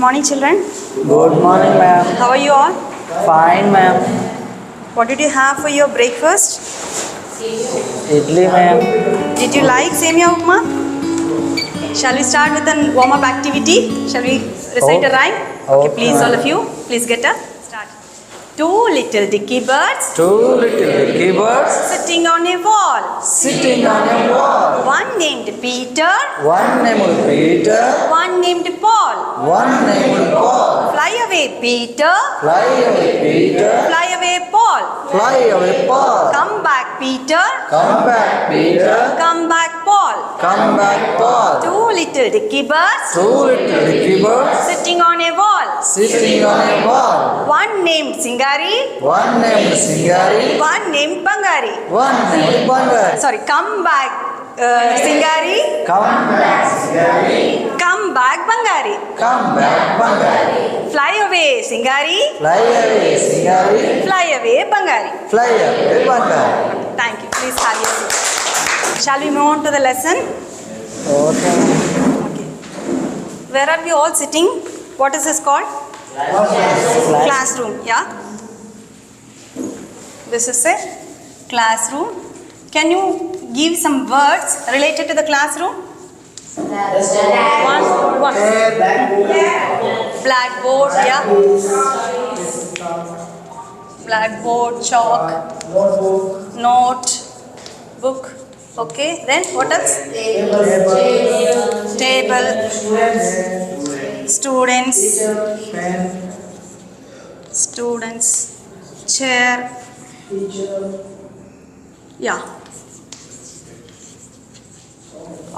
morning, children. Good morning, ma'am. How are you all? Fine, ma'am. What did you have for your breakfast? Idli, ma'am. Did you like Semia Upma? Shall we start with a warm-up activity? Shall we recite a rhyme? Okay, please, all of you, please get up. Start. Two little dicky birds Two little dicky birds sitting on a wall. sitting on a wall. One named Peter, One named Peter, one named Paul. one named Paul. Fly away, Peter. Fly away, Peter. Fly away, Paul. Fly away, Paul. Come back, Peter. Come back, Peter. Come back, Paul. Come back, Paul. Two little dicky birds Two little dicky birds sitting on a wall. sitting on a wall. One named Singari, One named Singari, one named Bangari. one named Bangar. Sorry, come back, Singari. Come back, Singari. Come back, Bangari. Come back, Bangar. Fly away, Singari. Fly away, Singari. Fly away, Bangari. Fly away, Bangar. Thank you. Please have your seat. Shall we move on to the lesson? Okay. Okay. Where are we all sitting? What is this called? Classroom. Yeah. This is a classroom. Can you give some words related to the classroom? One. Blackboard. Yeah. Blackboard, chalk, note, book. Okay. Then what else? Table. Students, chair, yeah,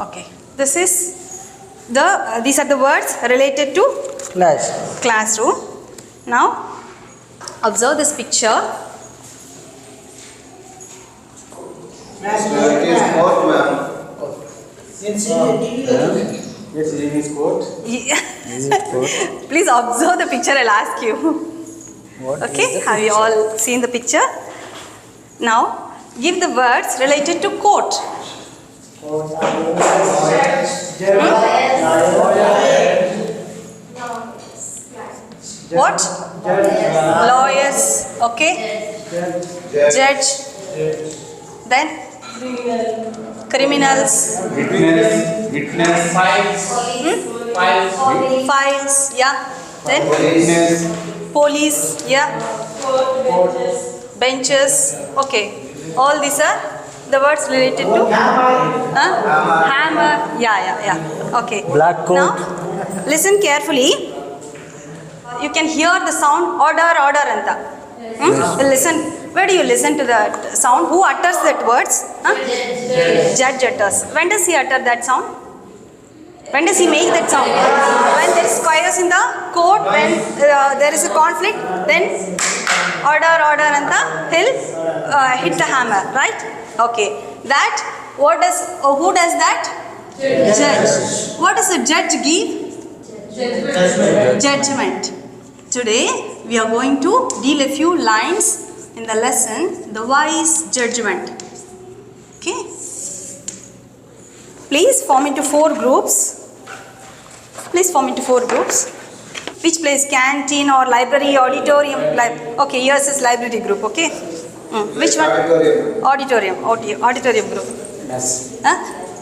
okay, this is these are the words related to classroom. Now observe this picture. Yes, in his coat. Please observe the picture, I'll ask you. Okay, have you all seen the picture? Now, give the words related to court. What? Lawyers, okay. Judge. Then? Criminals. Witness. Files, yeah. Then? Police, yeah. Benches, okay. All these are the words related to hammer, yeah. Okay. Black coat. Now, listen carefully. You can hear the sound order anta. Listen. Where do you listen to that sound? Who utters that words? Judge utters. When does he utter that sound? When does he make that sound? When there is chaos in the court, when there is a conflict, then order anta, he'll hit the hammer, right? Okay. That, who does that? Judge. What does a judge give? Judgment. Today, we are going to deal a few lines in the lesson, the wise judgment. Okay. Please form into 4 groups. Which place? Canteen or library, auditorium? Okay, yours is library group, okay? Which one? Auditorium group. Yes.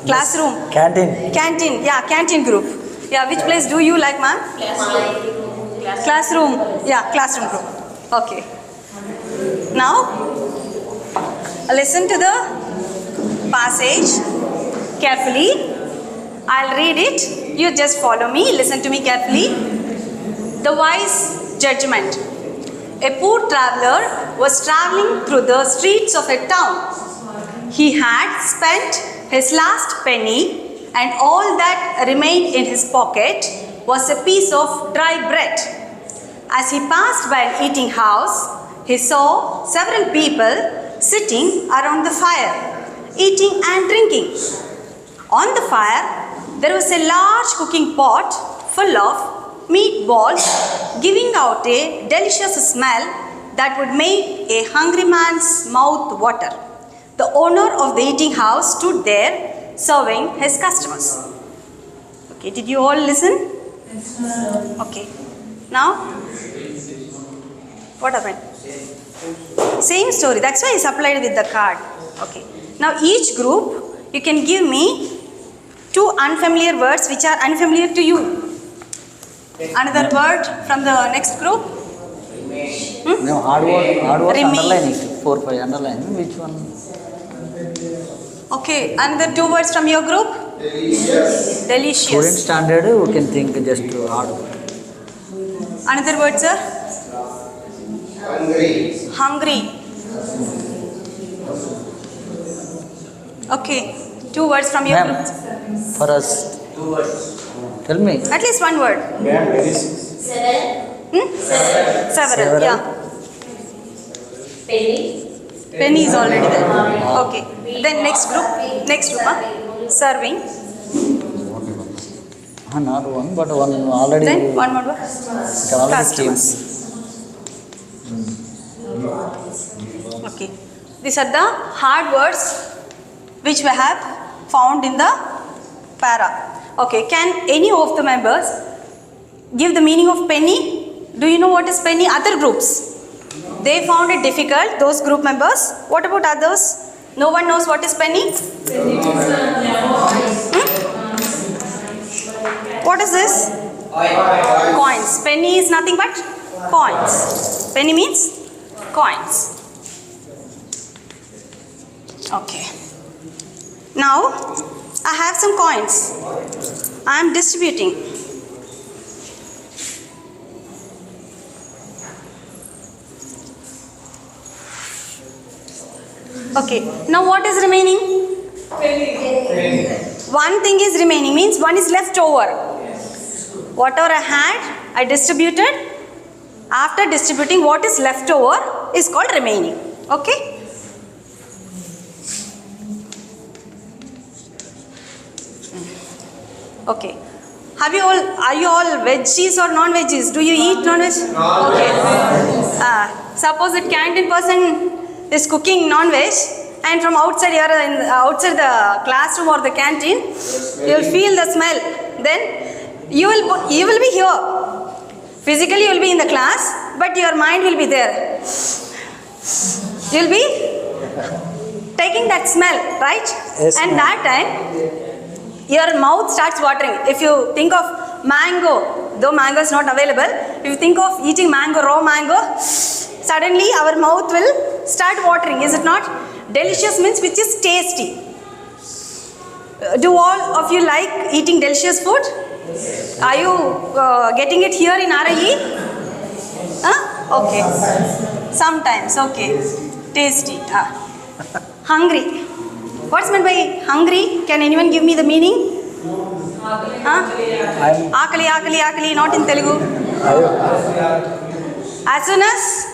Classroom. Canteen. Yeah, canteen group. Yeah, which place do you like, ma'am? Classroom. Yeah, classroom group. Okay. Now, listen to the passage carefully. I'll read it. You just follow me. Listen to me carefully. The wise judgment. A poor traveler was traveling through the streets of a town. He had spent his last penny, and all that remained in his pocket was a piece of dry bread. As he passed by an eating house, he saw several people sitting around the fire, eating and drinking. On the fire, there was a large cooking pot full of meatballs, giving out a delicious smell that would make a hungry man's mouth water. The owner of the eating house stood there serving his customers. Okay, did you all listen? Okay. Now, what happened? Same story. That's why I supplied with the card. Okay. Now, each group, you can give me 2 unfamiliar words which are unfamiliar to you. Another word from the next group. No, hard words Remain. underline it. 4, 5 underline. Which one? Okay. Another 2 words from your group. Student Delicious. standard, we can think just hard word. Another word, sir. Hungry. Okay. 2 words from your Ma'am, group. for us. Tell me. At least 1 word. Ma'am, very Several. Yeah. Penny is already there. Okay. Then next group. Serving. Not one, but one already. Then one more word. it already Customers. Okay. These are the hard words which we have found in the para. Okay. Can any of the members give the meaning of penny? Do you know what is penny? Other groups. They found it difficult, those group members. What about others? No one knows what is penny? What is this? Coins. Penny is nothing but coins. Penny means coins. Okay. Now, I have some coins. I am distributing. Okay. Now, what is remaining? One thing is remaining, means one is left over. Whatever I had, I distributed. After distributing, what is left over is called remaining. Okay? Okay. Are you all veggies or non-veggies? Do you eat non-veg? Okay. Suppose that canteen person is cooking non-veg, and from outside outside the classroom or the canteen, you will feel the smell. Then you will be here. Physically you will be in the class, but your mind will be there. You will be taking that smell, right? Yes, and ma'am. that time your mouth starts watering. If you think of mango, though mango is not available, if you think of eating mango, raw mango, suddenly our mouth will start watering, is it not? Delicious means which is tasty. Do all of you like eating delicious food? Are you getting it here in RIE? Huh? Okay. Sometimes, okay. Tasty. Hungry. What's meant by hungry? Can anyone give me the meaning? Huh? Akali, not in Telugu. As soon as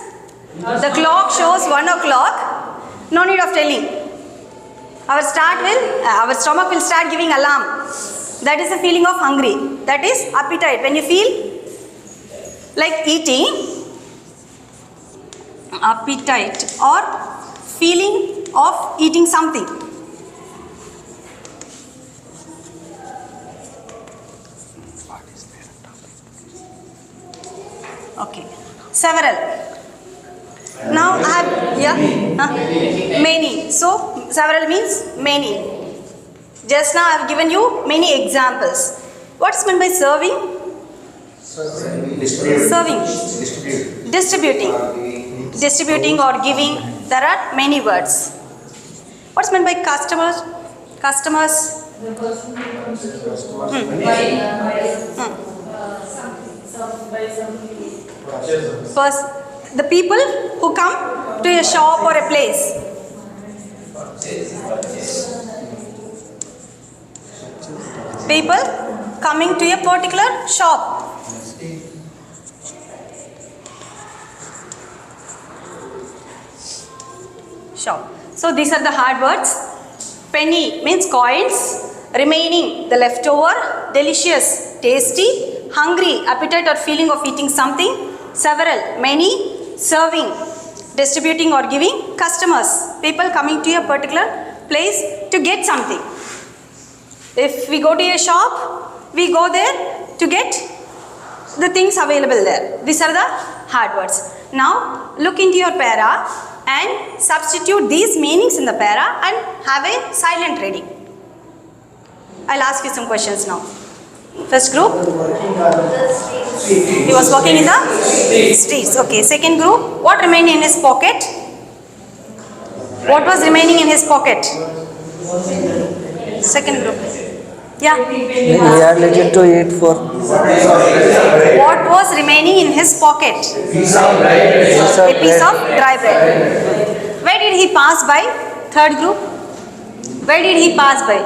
the clock shows 1 o'clock, no need of telling. Our stomach will start giving alarm. That is the feeling of hungry. That is appetite. When you feel like eating, appetite or feeling of eating something. Okay. Several. Now I have, many. So several means many. Just now I have given you many examples. What's meant by serving? Serving. Distributing. Distributing or giving. There are many words. What's meant by customers? Customers. First, the people who come to a shop or a place. People coming to a particular shop. Shop. So these are the hard words. Penny means coins. Remaining, the leftover. Delicious, tasty. Hungry, appetite or feeling of eating something. Several, many. Serving, distributing or giving. Customers, people coming to a particular place to get something. If we go to a shop, we go there to get the things available there. These are the hard words. Now look into your para and substitute these meanings in the para and have a silent reading. I'll ask you some questions now. First group, he was walking in the streets. Okay. Second group, what remained in his pocket? What was remaining in his pocket? Second group. Yeah. He had little to eat for What was remaining in his pocket? A piece of dry bread. Where did he pass by? Third group. Where did he pass by?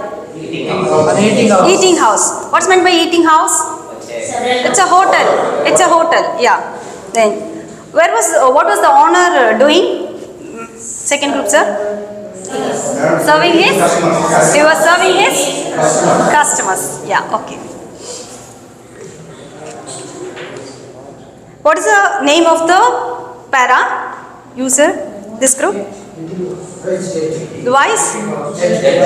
Eating house. What's meant by eating house? It's a hotel. It's a hotel. Yeah. Then, what was the owner doing? Second group, sir. Serving his. He was serving his customers. Yeah. Okay. What is the name of the para user? This group? The wise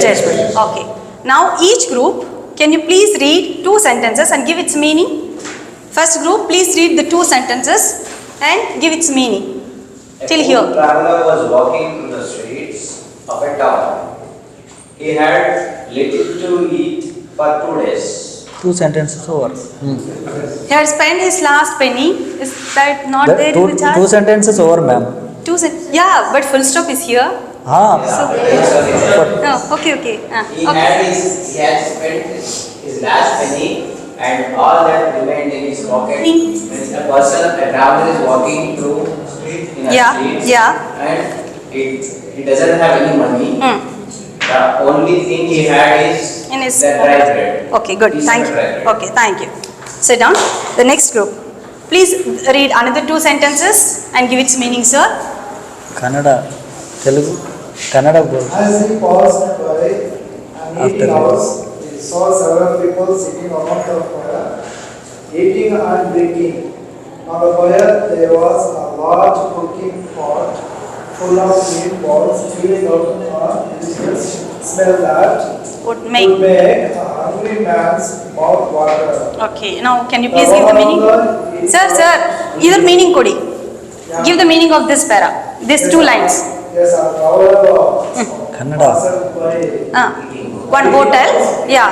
judgment. Okay. Now each group, can you please read 2 sentences and give its meaning? First group, please read the 2 sentences and give its meaning. Till here. A traveler was walking through the streets of a town. He had little to eat for 2 days. 2 sentences over. He had spent his last penny. Is that not there in the chart? 2 sentences over, ma'am. Yeah, but full stop is here. Ah, Oh, okay. He Okay. had spent his last penny and all that remained in his pocket. Means a traveler is walking through street in a street and he doesn't have any money. The only thing he had is In his the dry bread. Okay, good. Piece of Thank you. dry bread. Okay, thank you. Sit down. The next group. Please read another 2 sentences and give its meaning, sir. Kannada, Telugu, Kannada bol. As he passed by an After eating house, he saw several people sitting around the fire, eating and drinking. On the fire there was a large cooking pot full of meatballs, spewing out a delicious smell that Would would make. make a hungry man's mouth water. Okay, now can you please give the meaning? Sir, either meaning kodi. Give the meaning of this para. These 2 lines. Yes, a traveler Kannada. passed by. One hotel. Yeah.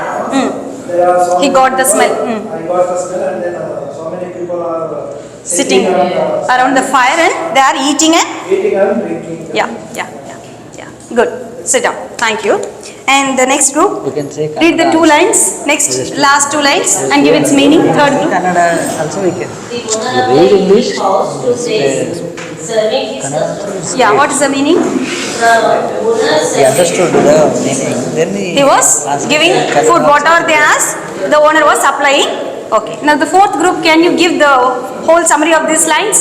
There are so He many got the people, smell. I got the smell, and then so many people are Sitting around the fire and they are eating and eating and drinking. yeah. Good. Sit down. Thank you. And the next group. You can say Read the Kannada. 2 lines. Next, last 2 lines and give its meaning. Third group. Kannada also we can. The You owner read went English. to his house to say, serving his Kannada. customers. Yeah. What is the meaning? The owner He said, understood the meaning. Then He was giving food. Whatever they asked, the owner was supplying. Okay. Now the 4th group. Can you give the whole summary of these lines?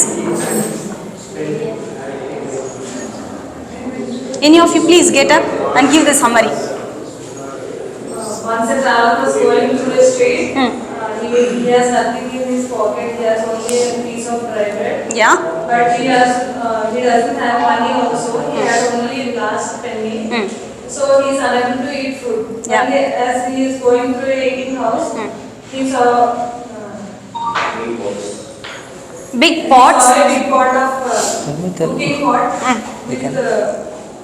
Any of you please get up and give the summary. Once a traveler was going through the street, he has nothing in his pocket, he has only a piece of dry bread. Yeah. But he doesn't have money also, he had only last penny. So he is unable to eat food. Yeah. And as he is going through a eating house, he saw Big pots. a big pot of tell me. cooking pot We can- with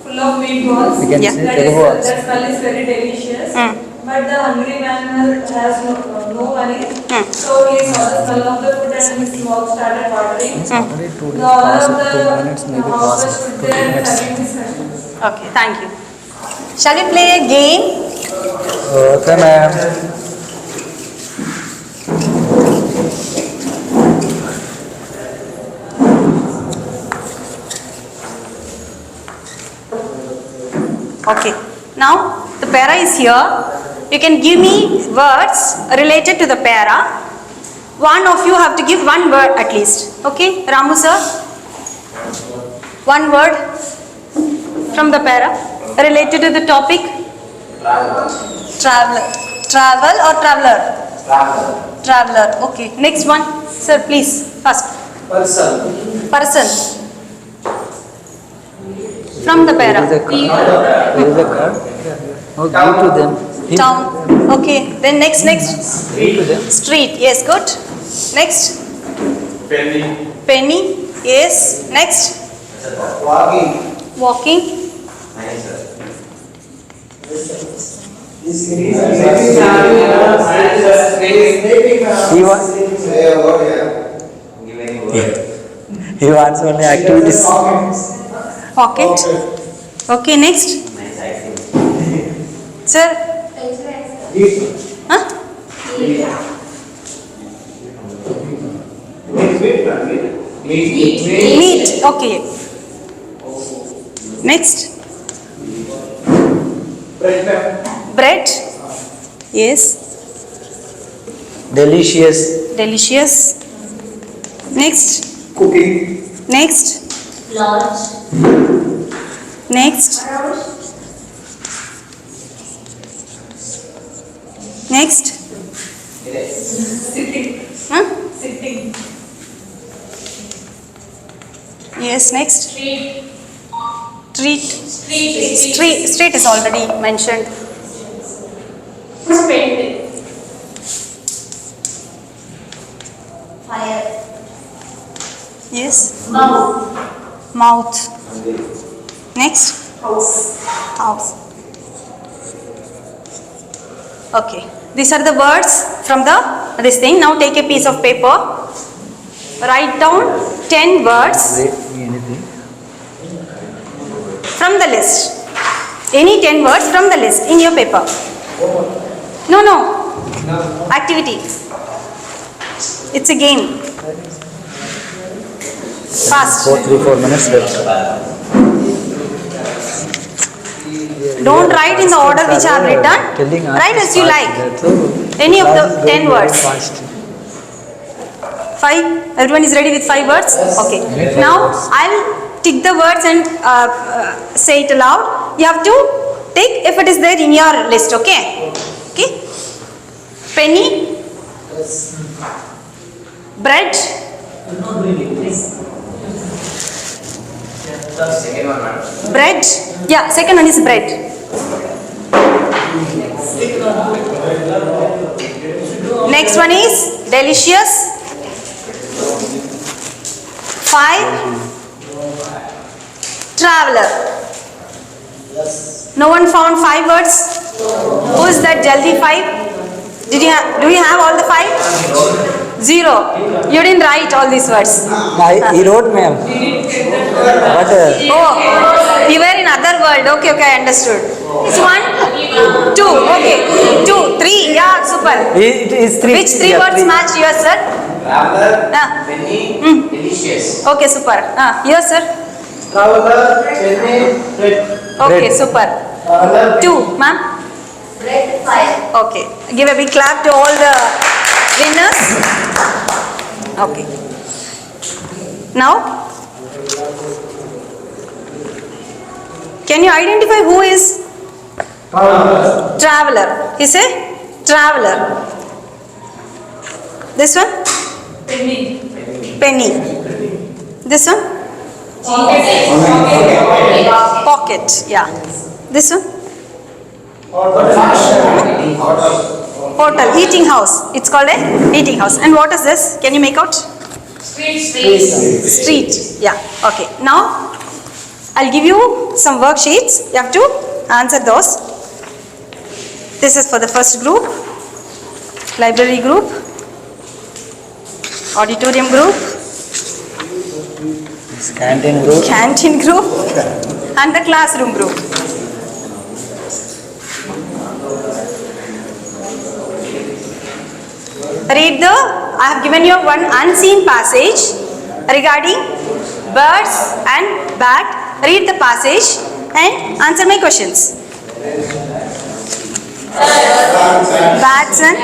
full of meatballs. We can Yeah. say That Telugu also. that smell is very delicious. But the hungry man has no money. So he saw the smell of the food and his mouth started watering. Already 2 The owner days of passed, 2 the minutes maybe house was passed, stood 20 there and minutes. having discussion. Okay. Thank you. Shall we play a game? Okay, ma'am. Okay. Now the para is here. You can give me words related to the para. One of you have to give one word at least. Okay, Ramu sir? One word from the para related to the topic. Traveler. Travel or traveler? Traveler. Okay. Next one. Sir, please. First. Person. From the para. There is a card. Oh, give to them. Town. Okay. Then next. Give to them. Street. Yes, good. Next. Penny. Penny. Yes. Next. Walking. Walking. Nice, sir. This is He wants, he wants only activities. Pocket. Okay. Next. Nice acting. Sir. Huh? Meat. Okay. Next. Bread. Yes. Delicious. Delicious. Next. cooking. Next. Large. Next. Next. Sitting. Huh? Sitting. Yes. Next. Street. Treat. Street. Street is already mentioned. Spend. Fire. Yes. Mouth. Mouth. Next. House. House. Okay. These are the words from this thing. Now take a piece of paper. Write down 10 words Rate me anything. from the list. Any 10 words from the list in your paper. No. Activity. It's a game. Fast. 4 minutes left. Don't write in the order which I have written. Telling us Write as you fast, like. that's all. Any of the Class is 10 going very words. fast. 5. Everyone is ready with 5 words? Okay. Now I will tick the words and say it aloud. You have to tick if it is there in your list. Okay. Okay. Penny. Bread. Second one, madam. Bread. Yeah. Second one is bread. Next one is delicious. 5. Traveler. No one found 5 words. Who is that Jaldi 5? Do you have all the 5? 0. You didn't write all these words. He wrote, ma'am. But Oh, you were in other world. Okay, I understood. It's 1, 2. Okay, 2, 3. Yeah, super. it is 3. Which 3 words match yours, sir? Traveler, Ah. penny, delicious. Okay, super. Yours, sir? Traveler, penny, bread. Okay, Bread. super. Traveler, 2, ma'am. Bread. Fire. Okay. Give a big clap to all the winners. Okay. Now, can you identify who is traveler? He's a traveler. This one? Penny. Penny. This one? Pocket. Yeah. This one? Hotel. Eating house. It's called a eating house. And what is this? Can you make out? Street. Yeah. Okay. Now, I'll give you some worksheets. You have to answer those. This is for the first group. Library group. Auditorium group. canteen group. Canteen group. And the classroom group. Read I have given you one unseen passage regarding birds and bat. Read the passage and answer my questions. Bats and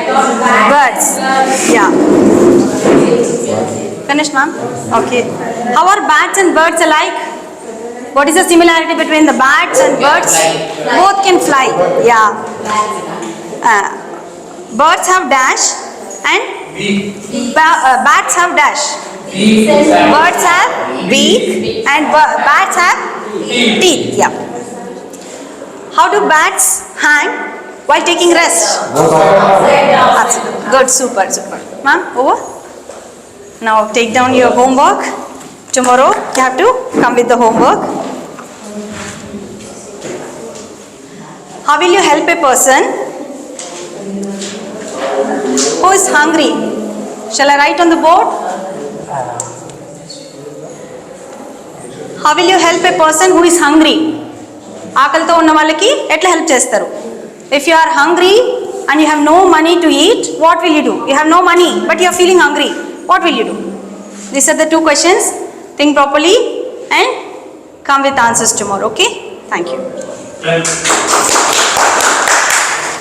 birds. Yeah. Finished, ma'am? Okay. How are bats and birds alike? What is the similarity between the bats and birds? Both can fly. Yeah. Birds have dash and bats have dash. Birds have beak and bats have teeth. Yeah. How do bats hang while taking rest? Absolutely. Good. Super. Ma'am, over. Now take down your homework. Tomorrow you have to come with the homework. How will you help a person who is hungry? Shall I write on the board? How will you help a person who is hungry? ఆకలితో ఉన్న వాళ్ళకి ఎట్లా help చేస్తారు? If you are hungry and you have no money to eat, what will you do? You have no money but you are feeling hungry. What will you do? These are the two questions. Think properly and come with answers tomorrow. Okay? Thank you.